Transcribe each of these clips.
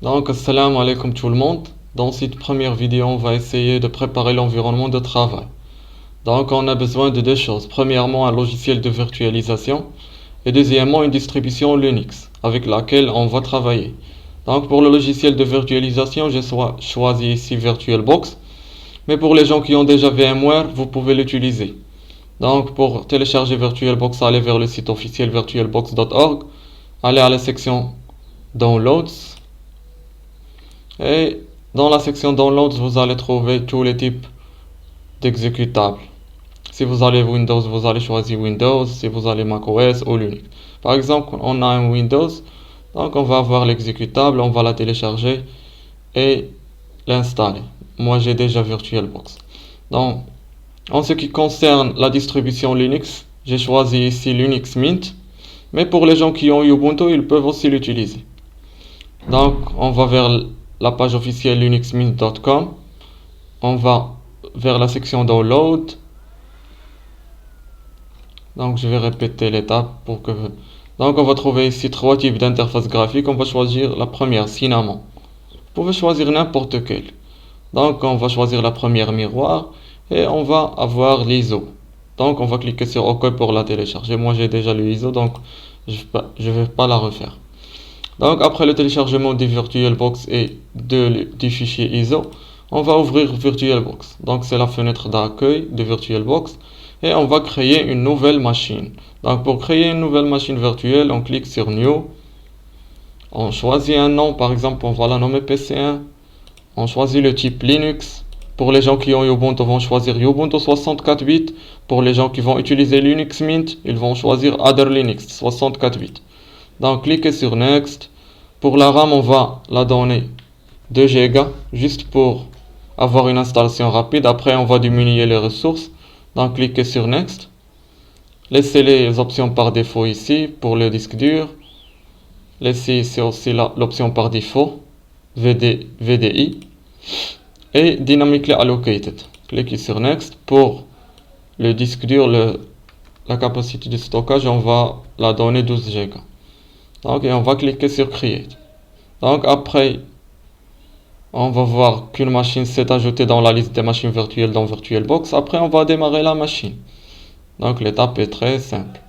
Donc, assalamu alaikum tout le monde. Dans cette première vidéo, on va essayer de préparer l'environnement de travail. Donc, on a besoin de deux choses. Premièrement, un logiciel de virtualisation et deuxièmement, une distribution Linux avec laquelle on va travailler. Donc, pour le logiciel de virtualisation, j'ai choisi ici VirtualBox. Mais pour les gens qui ont déjà VMware, vous pouvez l'utiliser. Donc, pour télécharger VirtualBox, allez vers le site officiel virtualbox.org. Allez à la section Downloads. Et dans la section Downloads, vous allez trouver tous les types d'exécutables. Si vous allez Windows, vous allez choisir Windows. Si vous allez macOS ou Linux. Par exemple, on a un Windows. Donc on va avoir l'exécutable, on va la télécharger et l'installer. Moi j'ai déjà VirtualBox. Donc en ce qui concerne la distribution Linux, j'ai choisi ici Linux Mint. Mais pour les gens qui ont Ubuntu, ils peuvent aussi l'utiliser. Donc on va vers la page officielle linuxmint.com. On va vers la section Download. Donc je vais répéter l'étape pour que... Donc on va trouver ici trois types d'interface graphique. On va choisir la première, Cinnamon. Vous pouvez choisir n'importe quelle. Donc on va choisir la première, miroir. Et on va avoir l'ISO. Donc on va cliquer sur OK pour la télécharger. Moi j'ai déjà l'ISO, donc je ne vais pas la refaire. Donc après le téléchargement du VirtualBox et du fichier ISO, on va ouvrir VirtualBox. Donc c'est la fenêtre d'accueil de VirtualBox et on va créer une nouvelle machine. Donc pour créer une nouvelle machine virtuelle, on clique sur New. On choisit un nom, par exemple on va la nommer PC1. On choisit le type Linux. Pour les gens qui ont Ubuntu, vont choisir Ubuntu 64 bits. Pour les gens qui vont utiliser Linux Mint, ils vont choisir Other Linux 64 bits. Donc cliquez sur Next. Pour la RAM, on va la donner 2 Go juste pour avoir une installation rapide. Après, on va diminuer les ressources. Donc cliquez sur Next. Laissez les options par défaut ici pour le disque dur. Laissez ici aussi l'option par défaut VDI et Dynamically Allocated. Cliquez sur Next. Pour le disque dur, la capacité de stockage, on va la donner 12 Go. Donc, et on va cliquer sur Create. Donc, après, on va voir qu'une machine s'est ajoutée dans la liste des machines virtuelles dans VirtualBox. Après, on va démarrer la machine. Donc, l'étape est très simple.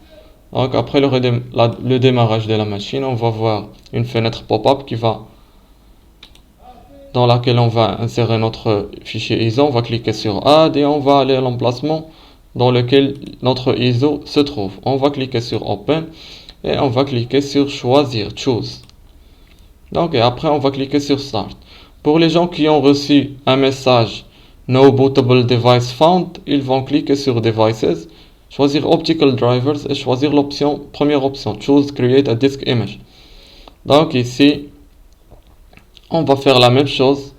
Donc, après le démarrage de la machine, on va voir une fenêtre pop-up dans laquelle on va insérer notre fichier ISO. On va cliquer sur Add et on va aller à l'emplacement dans lequel notre ISO se trouve. On va cliquer sur Open. Et on va cliquer sur choisir, choose. Donc, et après, on va cliquer sur start. Pour les gens qui ont reçu un message No bootable device found, ils vont cliquer sur devices, choisir optical drivers et choisir première option, choose create a disk image. Donc ici, on va faire la même chose.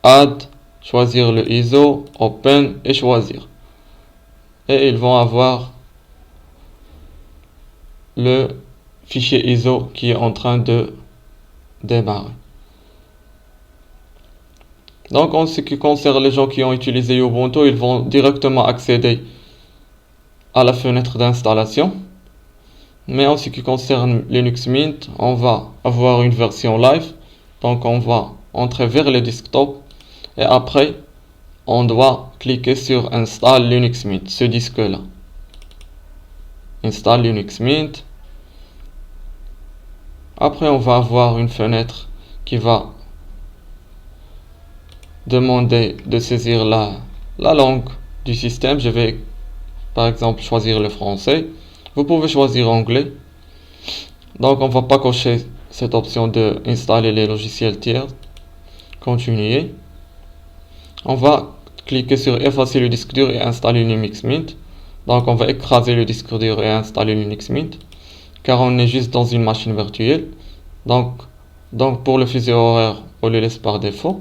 Add, choisir le ISO, open et choisir. Et ils vont avoir le fichier ISO qui est en train de démarrer. Donc en ce qui concerne les gens qui ont utilisé Ubuntu, ils vont directement accéder à la fenêtre d'installation. Mais en ce qui concerne Linux Mint, on va avoir une version live. Donc on va entrer vers le desktop et après on doit cliquer sur Install Linux Mint, ce disque là. Install Linux Mint. Après, on va avoir une fenêtre qui va demander de saisir la langue du système. Je vais, par exemple, choisir le français. Vous pouvez choisir anglais. Donc, on ne va pas cocher cette option de installer les logiciels tiers. Continuer. On va cliquer sur effacer le disque dur et installer Linux Mint. Donc, on va écraser le disque dur et installer Linux Mint. Car on est juste dans une machine virtuelle. Donc pour le fuseau horaire, on le laisse par défaut.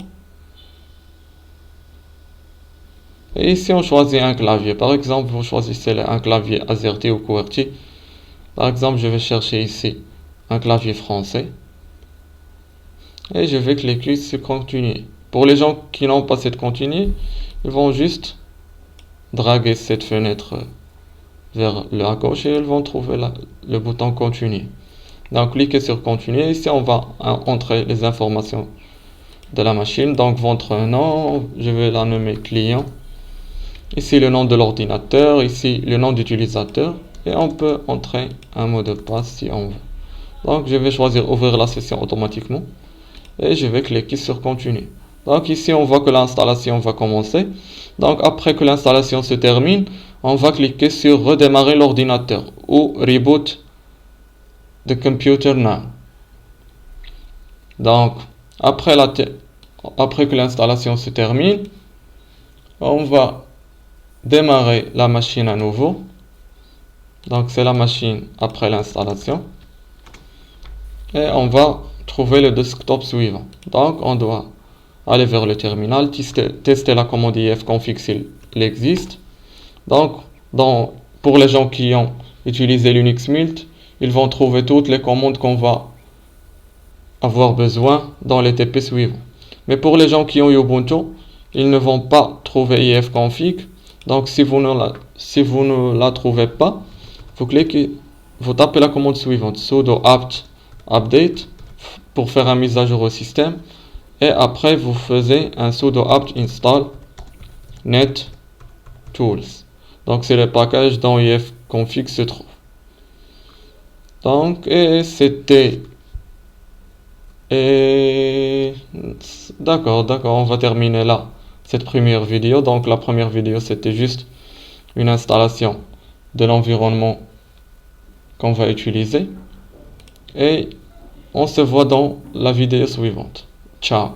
Et ici, on choisit un clavier. Par exemple, vous choisissez un clavier AZERTY ou QWERTY. Par exemple, je vais chercher ici un clavier français. Et je vais cliquer sur continuer. Pour les gens qui n'ont pas cette continuer, ils vont juste draguer cette fenêtre vers le à gauche et ils vont trouver le bouton continuer. Donc cliquez sur continuer. Ici on va entrer les informations de la machine. Donc votre nom, je vais la nommer client. Ici le nom de l'ordinateur, ici le nom d'utilisateur. Et on peut entrer un mot de passe si on veut. Donc je vais choisir ouvrir la session automatiquement. Et je vais cliquer sur continuer. Donc ici on voit que l'installation va commencer. Donc après que l'installation se termine, on va cliquer sur redémarrer l'ordinateur ou reboot the computer now. Donc après que l'installation se termine, on va démarrer la machine à nouveau. Donc c'est la machine après l'installation. Et on va trouver le desktop suivant. Donc on doit aller vers le terminal, tester la commande ifconfig s'il existe. Donc pour les gens qui ont utilisé Linux Mint, ils vont trouver toutes les commandes qu'on va avoir besoin dans les TP suivants. Mais pour les gens qui ont Ubuntu, ils ne vont pas trouver ifconfig. Donc si vous ne la trouvez pas, vous tapez la commande suivante, sudo apt update, pour faire une mise à jour au système. Et après vous faites un sudo apt install net tools. Donc c'est le package dont ifconfig se trouve. Donc d'accord, on va terminer là cette première vidéo. Donc la première vidéo c'était juste une installation de l'environnement qu'on va utiliser. Et on se voit dans la vidéo suivante. Ciao.